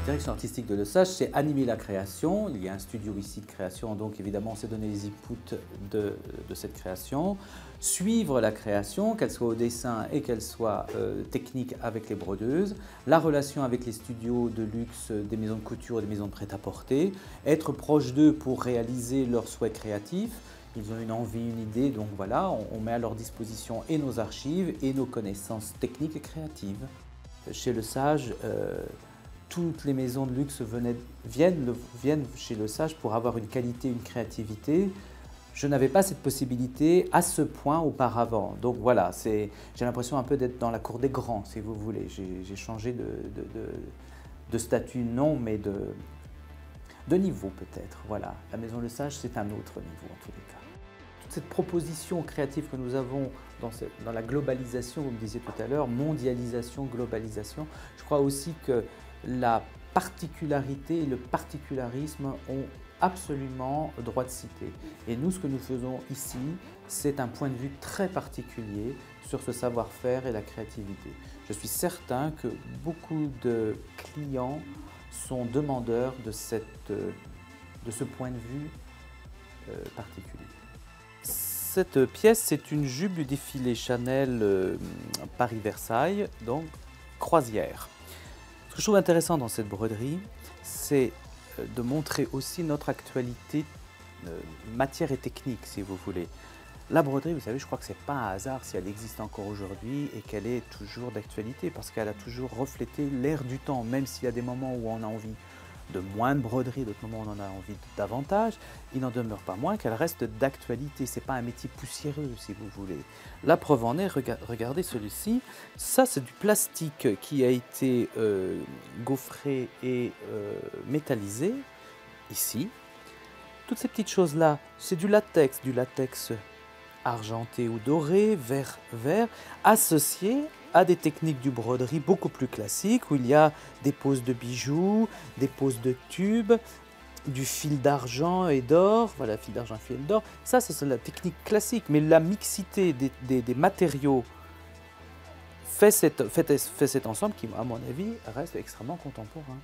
Direction artistique de Lesage, c'est animer la création. Il y a un studio ici de création, donc évidemment on s'est donné les inputs de cette création. Suivre la création, qu'elle soit au dessin et qu'elle soit technique avec les brodeuses. La relation avec les studios de luxe, des maisons de couture, des maisons de prêt-à-porter. Être proche d'eux pour réaliser leurs souhaits créatifs. Ils ont une envie, une idée, donc voilà, on met à leur disposition et nos archives et nos connaissances techniques et créatives. Chez Lesage, toutes les maisons de luxe viennent chez Lesage pour avoir une qualité, une créativité. Je n'avais pas cette possibilité à ce point auparavant. Donc voilà, j'ai l'impression un peu d'être dans la cour des grands, si vous voulez. J'ai changé de statut, non, mais de niveau peut-être. Voilà, la maison Lesage, c'est un autre niveau en tous les cas. Toute cette proposition créative que nous avons dans la globalisation, vous me disiez tout à l'heure, mondialisation, globalisation, je crois aussi que la particularité et le particularisme ont absolument droit de citer. Et nous, ce que nous faisons ici, c'est un point de vue très particulier sur ce savoir-faire et la créativité. Je suis certain que beaucoup de clients sont demandeurs de ce point de vue particulier. Cette pièce, c'est une jupe du défilé Chanel Paris-Versailles, donc croisière. Ce que je trouve intéressant dans cette broderie, c'est de montrer aussi notre actualité matière et technique, si vous voulez. La broderie, vous savez, je crois que ce n'est pas un hasard si elle existe encore aujourd'hui et qu'elle est toujours d'actualité, parce qu'elle a toujours reflété l'air du temps, même s'il y a des moments où on a envie de moins de broderie, d'autres moments où on en a envie davantage, il n'en demeure pas moins qu'elle reste d'actualité. Ce n'est pas un métier poussiéreux, si vous voulez. La preuve en est, regardez celui-ci, ça c'est du plastique qui a été gaufré et métallisé, ici. Toutes ces petites choses-là, c'est du latex argenté ou doré, vert, associé à des techniques du broderie beaucoup plus classiques où il y a des poses de bijoux, des poses de tubes, du fil d'argent et d'or, voilà, fil d'argent, fil d'or. Ça, c'est la technique classique, mais la mixité des matériaux fait cet ensemble qui, à mon avis, reste extrêmement contemporain.